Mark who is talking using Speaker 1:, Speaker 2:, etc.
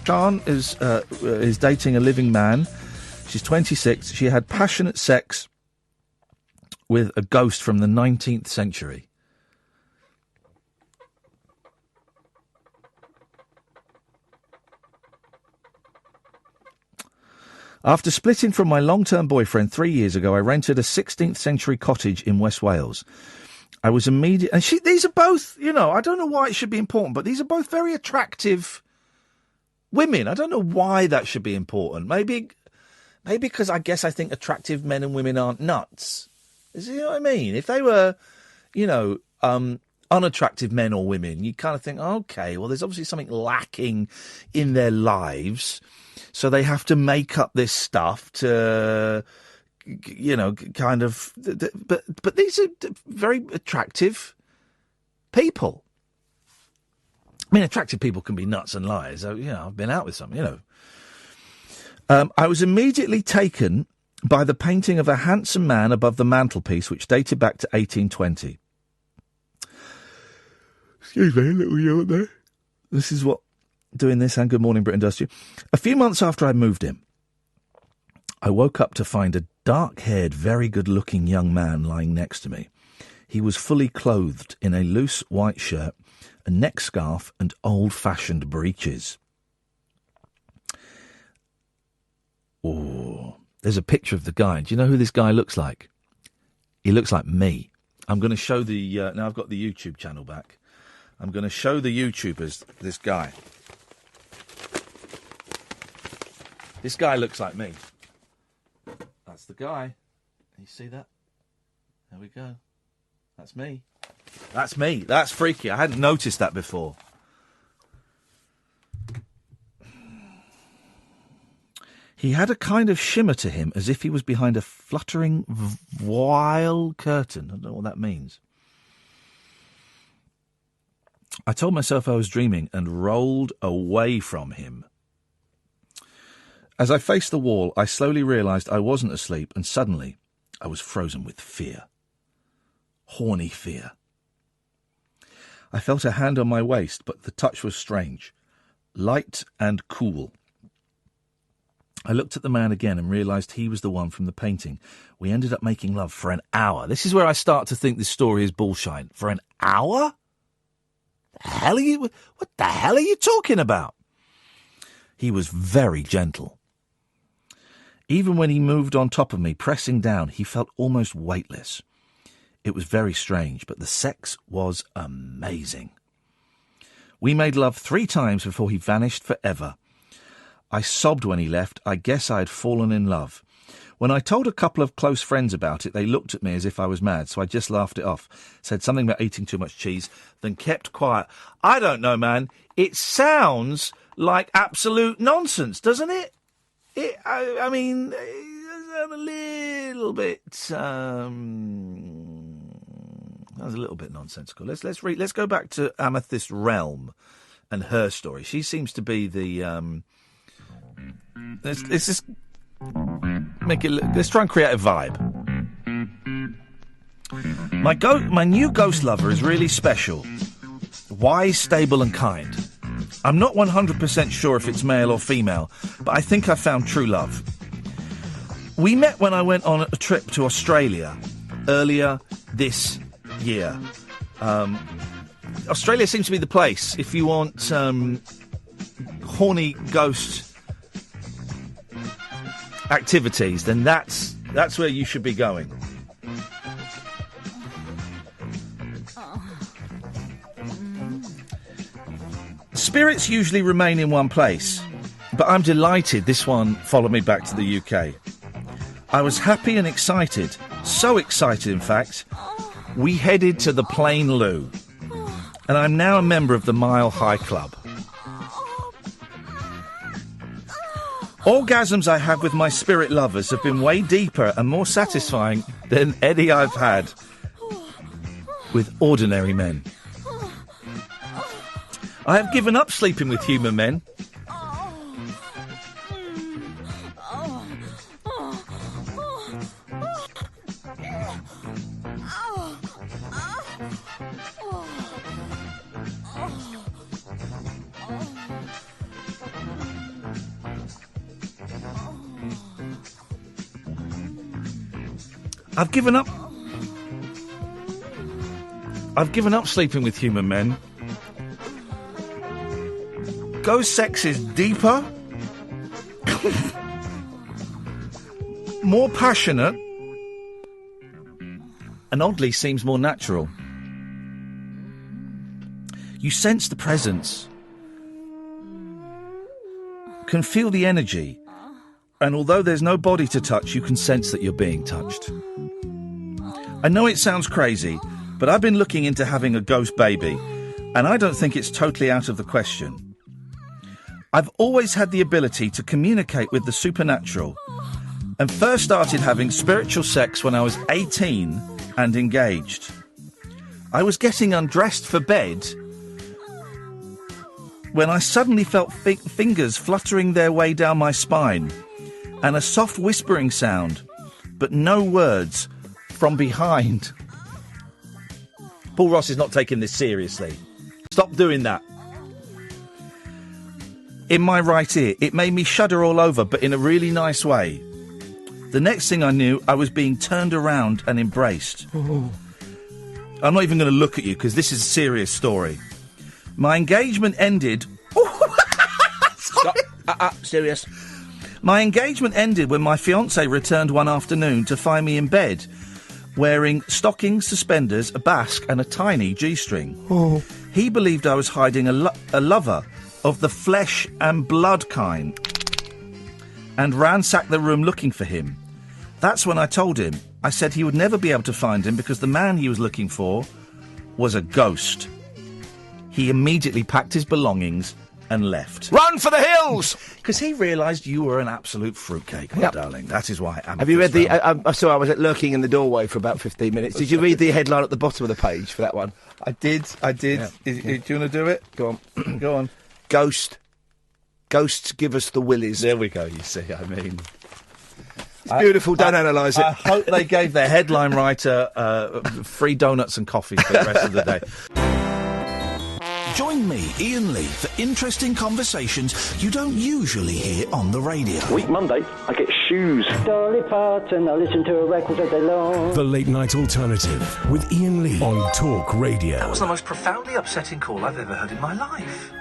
Speaker 1: Khan is dating a living man. She's 26. She had passionate sex with a ghost from the 19th century. After splitting from my long-term boyfriend 3 years ago, I rented a 16th century cottage in West Wales. I was immediate, and these are both, I don't know why it should be important, but these are both very attractive women. I don't know why that should be important. Maybe because I think attractive men and women aren't nuts. You know what I mean? If they were, unattractive men or women, you kind of think, okay, well, there's obviously something lacking in their lives, so they have to make up this stuff to, kind of. But these are very attractive people. I mean, attractive people can be nuts and liars. I've been out with some, I was immediately taken by the painting of a handsome man above the mantelpiece, which dated back to 1820. Excuse me, a little yawn there. This is what doing this, and Good Morning Britain does to you. A few months after I moved in, I woke up to find a dark-haired, very good-looking young man lying next to me. He was fully clothed in a loose white shirt, a neck scarf, and old-fashioned breeches. Oh, there's a picture of the guy. Do you know who this guy looks like? He looks like me. I'm going to show now I've got the YouTube channel back. I'm going to show the YouTubers this guy. This guy looks like me. That's the guy. Can you see that? There we go. That's me. That's me. That's freaky. I hadn't noticed that before. He had a kind of shimmer to him, as if he was behind a fluttering voile curtain. I don't know what that means. I told myself I was dreaming and rolled away from him. As I faced the wall, I slowly realised I wasn't asleep, and suddenly I was frozen with fear. Horny fear. I felt a hand on my waist, but the touch was strange. Light and cool. I looked at the man again and realised he was the one from the painting. We ended up making love for an hour. This is where I start to think this story is bullshit. For an hour? What the hell are you talking about? He was very gentle. Even when he moved on top of me, pressing down, he felt almost weightless. It was very strange, but the sex was amazing. We made love 3 times before he vanished forever. I sobbed when he left. I guess I had fallen in love. When I told a couple of close friends about it, they looked at me as if I was mad, so I just laughed it off, said something about eating too much cheese, then kept quiet. I don't know, man. It sounds like absolute nonsense, doesn't it? I mean, a little bit. That was a little bit nonsensical. Let's go back to Amethyst Realm and her story. She seems to be the. Let's just make it. Let's try and create a vibe. My new ghost lover is really special, wise, stable, and kind. I'm not 100% sure if it's male or female, but I think I found true love. We met when I went on a trip to Australia earlier this year. Australia seems to be the place if you want horny ghost activities, then that's where you should be going. Spirits usually remain in one place, but I'm delighted this one followed me back to the UK. I was happy and excited, so excited in fact, we headed to the Plain Loo, and I'm now a member of the Mile High Club. Orgasms I have with my spirit lovers have been way deeper and more satisfying than any I've had with ordinary men. I have given up sleeping with human men. I've given up. I've given up sleeping with human men. Ghost sex is deeper, more passionate, and oddly seems more natural. You sense the presence, can feel the energy, and although there's no body to touch, you can sense that you're being touched. I know it sounds crazy, but I've been looking into having a ghost baby, and I don't think it's totally out of the question. I've always had the ability to communicate with the supernatural, and first started having spiritual sex when I was 18 and engaged. I was getting undressed for bed when I suddenly felt fingers fluttering their way down my spine and a soft whispering sound, but no words, from behind. Paul Ross is not taking this seriously. Stop doing that. In my right ear, it made me shudder all over, but in a really nice way. The next thing I knew, I was being turned around and embraced. Oh. I'm not even going to look at you, because this is a serious story. My engagement ended...
Speaker 2: Stop. Serious.
Speaker 1: My engagement ended when my fiancé returned one afternoon to find me in bed, wearing stockings, suspenders, a basque and a tiny G-string. Oh. He believed I was hiding a lover of the flesh and blood kind and ransacked the room looking for him. That's when I told him. I said he would never be able to find him because the man he was looking for was a ghost. He immediately packed his belongings and left.
Speaker 2: Run for the hills!
Speaker 1: Because he realised you were an absolute fruitcake, my darling. That is why.
Speaker 2: Have you read the... I saw I was lurking in the doorway for about 15 minutes. Did you read the headline at the bottom of the page for that one?
Speaker 1: I did. Yeah. Do you want to do it?
Speaker 2: Go on.
Speaker 1: Go on.
Speaker 2: Ghosts give us the willies.
Speaker 1: There we go, you see, I mean...
Speaker 2: It's beautiful, don't analyse it.
Speaker 1: I hope they gave their headline writer free donuts and coffee for the rest of the day.
Speaker 3: Join me, Iain Lee, for interesting conversations you don't usually hear on the radio.
Speaker 4: Week Monday, I get shoes. Dolly Parton, I listen to a record all day long.
Speaker 5: The Late Night Alternative with Iain Lee on Talk Radio.
Speaker 1: That was the most profoundly upsetting call I've ever heard in my life.